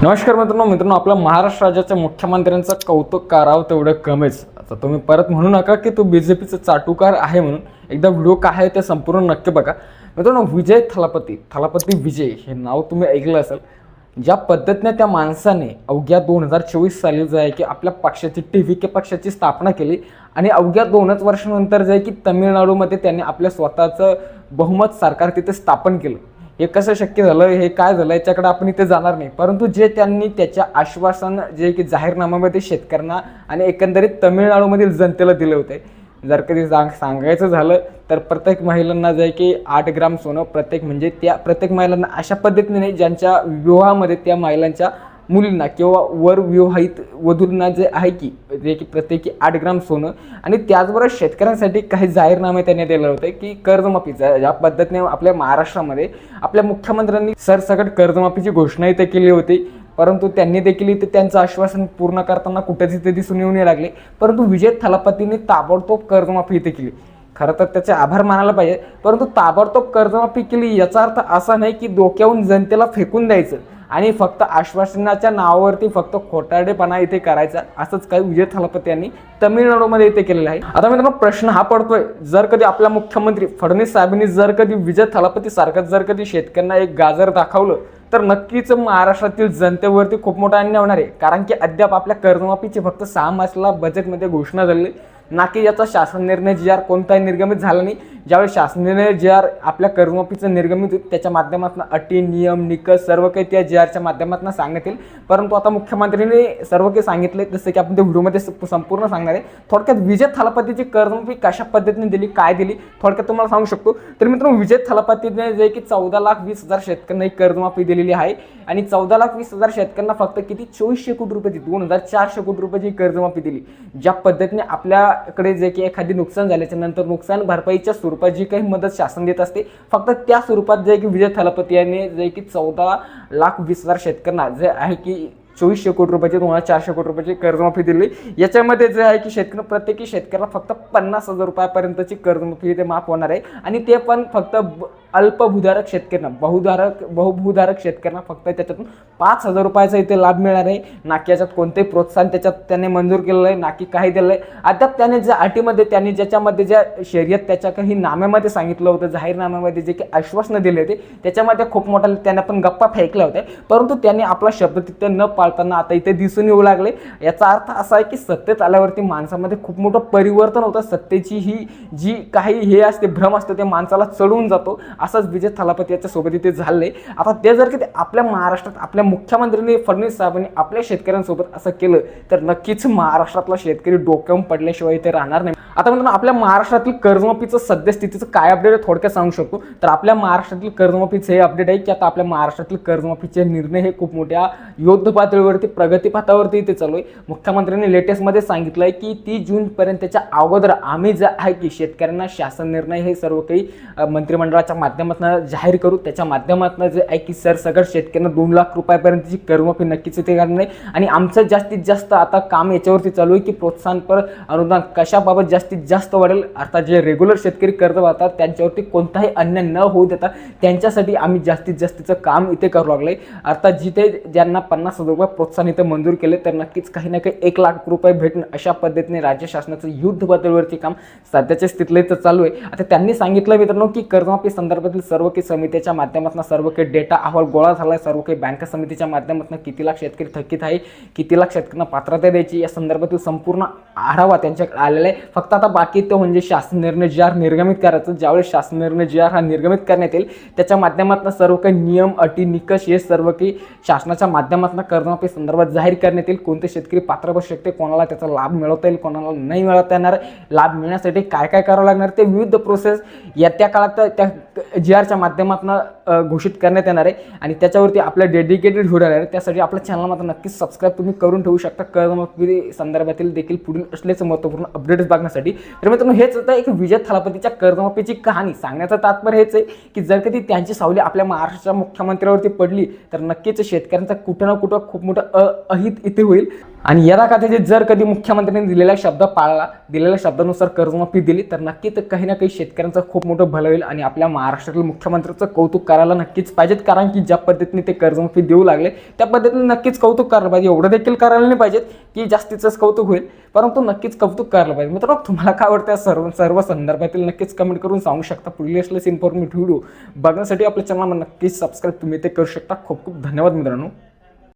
नमस्कार मित्रांनो, आपल्या महाराष्ट्र राज्याच्या मुख्यमंत्र्यांचं कौतुक करावं तेवढं कमीच. आता तुम्ही परत म्हणू नका की तो बीजेपीचा चाटुकार आहे म्हणून. एकदा व्हिडिओ काय आहे ते संपूर्ण नक्की बघा मित्रांनो. विजय थलापती विजय हे नाव तुम्ही ऐकलं असेल. ज्या पद्धतीने त्या माणसाने अवघ्या 2024 साली जे आहे की आपल्या पक्षाची TVK पक्षाची स्थापना केली आणि अवघ्या 2च वर्षानंतर जे आहे की तामिळनाडूमध्ये त्यांनी आपल्या स्वतःचं बहुमत सरकार तिथे स्थापन केलं. हे कसं शक्य झालं, हे काय झालं याच्याकडे आपण इथे जाणार नाही, परंतु जे त्यांनी त्याच्या आश्वासन जे की जाहीरनाम्यामध्ये शेतकऱ्यांना आणि एकंदरीत तामिळनाडूमधील जनतेला दिले होते. जर कधी सांगायचं झालं तर प्रत्येक महिलांना जे की 8 ग्राम सोनं प्रत्येक, म्हणजे त्या प्रत्येक महिलांना अशा पद्धतीने नाही ज्यांच्या विवाहामध्ये त्या महिलांच्या मुलींना किंवा वर विवाहित वधूंना जे आहे की जे की प्रत्येकी 8 ग्राम सोनं. आणि त्याचबरोबर शेतकऱ्यांसाठी काही जाहीरनामे त्यांनी दिले होते की कर्जमाफीचा. ज्या पद्धतीने आपल्या महाराष्ट्रामध्ये आपल्या मुख्यमंत्र्यांनी सरसकट कर्जमाफीची घोषणा इथे केली होती, परंतु त्यांनी देखील इथे त्यांचं आश्वासन पूर्ण करताना कुठेच इथे दिसून येऊ लागले. परंतु विजय थलापतींनी ताबडतोब कर्जमाफी इथे केली. खरं तर त्याचे आभार मानायला पाहिजे, परंतु ताबडतोब कर्जमाफी केली याचा अर्थ असा नाही की डोक्यावरून जनतेला फेकून द्यायचं आणि फक्त आश्वासनाच्या नावावरती फक्त खोटारडेपणा इथे करायचा, असंच काही विजय थलापती यांनी तामिळनाडूमध्ये इथे केलेलं आहे. आता मित्रांनो प्रश्न हा पडतोय, जर कधी आपला मुख्यमंत्री फडणवीस साहेबांनी जर कधी विजय थलापती सारखं जर कधी शेतकऱ्यांना एक गाजर दाखवलं तर नक्कीच महाराष्ट्रातील जनतेवरती खूप मोठा अन्याय होणार आहे. कारण की अद्याप आपल्या कर्जमाफीची फक्त 6 मार्चला बजेटमध्ये घोषणा झाली, ना की याचा शासन निर्णय GR कोणताही निर्गमित झाला नाही. ज्यावेळी शासन निर्णय GR आपल्या कर्जमाफीचं निर्गमित होईल त्याच्या माध्यमातून अटी नियम निकष सर्व काही त्या GRच्या माध्यमातून सांगतील. परंतु आता मुख्यमंत्र्यांनी सर्व काही सांगितले, जसं की आपण त्या व्हिडिओमध्ये संपूर्ण सांगणार आहे. थोडक्यात विजय थलापतीची कर्जमाफी कशा पद्धतीने दिली, काय दिली, थोडक्यात तुम्हाला सांगू शकतो. तर मित्रांनो विजय थलापतीने जे की 14,20,000 शेतकऱ्यांना एक कर्जमाफी दिलेली आहे आणि 14,20,000 शेतकऱ्यांना फक्त किती 2400 कोटी रुपयाची 2,400 कोटी रुपयाची कर्जमाफी दिली. ज्या पद्धतीने आपल्याकडे जे की एखादी नुकसान झाल्याच्या नंतर नुकसान भरपाईच्या स्वरूपात जी काही मदत शासन देत असते, फक्त त्या स्वरूपात जे की विजय थलापती यांनी जे की 14,20,000 शेतकऱ्यांना जे आहे की 2400 कोटी रुपयाची 2,400 कोटी रुपयाची कर्जमाफी दिली. याच्यामध्ये जे आहे की प्रत्येकी शेतकऱ्याला फक्त 50,000 रुपयापर्यंतची कर्जमाफी ते माफ होणार आहे आणि ते पण फक्त अल्पभूधारक शेतकऱ्यांना, बहुभूधारक शेतकऱ्यांना फक्त त्याच्यातून 5,000 रुपयाचा इथे लाभ मिळणार आहे. ना की याच्यात कोणतेही प्रोत्साहन त्याच्यात त्याने मंजूर केलेलं आहे, ना की काही दिलं आहे. अद्याप त्याने ज्या अटीमध्ये त्यांनी ज्याच्यामध्ये ज्या शर्यत त्याच्या काही नाम्यामध्ये सांगितलं होतं, जाहीरनाम्यामध्ये जे काही आश्वासनं दिले होते त्याच्यामध्ये खूप मोठा त्याने पण गप्पा फेकल्या होत्या, परंतु त्यांनी आपला शब्द तिथे न पाळताना आता इथे दिसून येऊ लागले. याचा अर्थ असा आहे की सत्तेत आल्यावरती माणसामध्ये खूप मोठं परिवर्तन होतं. सत्तेची ही जी काही हे असते, भ्रम असतो, ते माणसाला चढवून जातो. असंच विजय थलापती याच्या सोबत इथे झाले. आता ते जर की आपल्या महाराष्ट्रात आपल्या मुख्यमंत्र्यांनी फडणवीस साहेबांनी आपल्या शेतकऱ्यांसोबत असं केलं तर नक्कीच महाराष्ट्रातला शेतकरी डोक्यावरून पडल्याशिवाय इथे राहणार नाही. आता म्हणतो आपल्या महाराष्ट्रातील कर्जमाफीचं सद्यस्थितीचं काय अपडेट आहे थोडक्यात सांगू शकतो. तर आपल्या महाराष्ट्रातील कर्जमाफीचं हे अपडेट आहे की आता आपल्या महाराष्ट्रातील कर्जमाफीचे निर्णय हे खूप मोठ्या युद्ध पातळीवरती प्रगती पथावरती इथे चालू आहे. मुख्यमंत्र्यांनी लेटेस्टमध्ये सांगितलंय की 30 जूनपर्यंतच्या अगोदर आम्ही जे आहे की शेतकऱ्यांना शासन निर्णय हे सर्व काही मंत्रिमंडळाच्या माध्यमातून जाहीर करू. त्याच्या माध्यमातून जे आहे की सरसकट शेतकऱ्यांना 2 लाख रुपयापर्यंतची कर्जमाफी नक्कीच इथे करणार आहे. आणि आमचं जास्तीत जास्त आता काम याच्यावरती चालू आहे की प्रोत्साहनपर अनुदान कशाबाबत जास्तीत जास्त वाढेल. अर्थात जे रेग्युलर शेतकरी कर्ज वाहतात त्यांच्यावरती कोणताही अन्याय न होऊ देता त्यांच्यासाठी आम्ही जास्तीत जास्तीचं काम इथे करू लागले. अर्थात जिथे ज्यांना 50,000 रुपये प्रोत्साहन इथे मंजूर केले तर नक्कीच काही ना काही 1 लाख रुपये भेटणं अशा पद्धतीने राज्य शासनाचं युद्ध पातळीवरती काम सध्याच्या स्थितीला इथं चालू आहे. आता त्यांनी सांगितलं मित्रांनो की कर्जमाफी संदर्भातील सर्व काही समितीच्या माध्यमातून सर्व काही डेटा अहवाल गोळा झाला आहे. सर्व काही बँक समितीच्या माध्यमातून किती लाख शेतकरी थकीत आहे, किती लाख शेतकऱ्यांना पात्रता द्यायची या संदर्भातील संपूर्ण आढावा त्यांच्याकडे आलेला आहे. फक्त आता बाकी तो म्हणजे शासन निर्णय GR निर्गमित करायचं. ज्यावेळेस शासन निर्णय GR हा निर्गमित करण्यात येईल त्याच्या माध्यमातून सर्व काही नियम अटी निकष हे सर्व काही शासनाच्या माध्यमातून कर्जमाफी संदर्भात जाहीर करण्यात येईल. कोणते शेतकरी पात्र बसू शकते, कोणाला त्याचा लाभ मिळवता येईल, कोणाला नाही मिळवता येणार, लाभ मिळण्यासाठी काय काय करावं लागणार ते विविध प्रोसेस येत्या काळात त्या GRच्या माध्यमातून घोषित करण्यात येणार आहे. आणि त्याच्यावरती आपल्या डेडिकेटेड व्हिडिओ आहे, त्यासाठी आपल्या चॅनल मात्र नक्कीच सबस्क्राईब तुम्ही करून ठेवू शकता कर्जमाफी संदर्भातील देखील पुढील असलेच महत्त्वपूर्ण अपडेट्स बघण्यासाठी. तर मित्रांनो हेच होतं एक विजय थलापतीच्या कर्जमाफीची कहाणी. सांगण्याचं तात्पर्य हेच आहे की जर कधी त्यांची सावली आपल्या महाराष्ट्राच्या मुख्यमंत्र्यावरती पडली तर नक्कीच शेतकऱ्यांचा कुठं ना कुठं खूप मोठं अहित इथे होईल. आणि या खात्याचे जर कधी मुख्यमंत्र्यांनी दिलेला शब्द पाळला, दिलेल्या शब्दानुसार कर्जमाफी दिली तर नक्कीच काही ना काही शेतकऱ्यांचं खूप मोठं भलं होईल आणि आपल्या महाराष्ट्र महाराष्ट्रातील मुख्यमंत्र्यांचं कौतुक करायला नक्कीच पाहिजेत, कारण की ज्या पद्धतीने ते कर्जमाफी देऊ लागले त्या पद्धतीने नक्कीच कौतुक करायला पाहिजे. एवढं देखील करायला नाही पाहिजेत की जास्तीचंच कौतुक होईल, परंतु नक्कीच कौतुक करायला पाहिजे. मित्रांनो, तुम्हाला काय वाटतं सर्व संदर्भातील नक्कीच कमेंट करून सांगू शकता. पुढील असलेच इन्फॉर्मेटिव्ह व्हिडिओ बघण्यासाठी आपल्या चॅनलला नक्कीच सबस्क्राईब तुम्ही ते करू शकता. खूप खूप धन्यवाद मित्रांनो.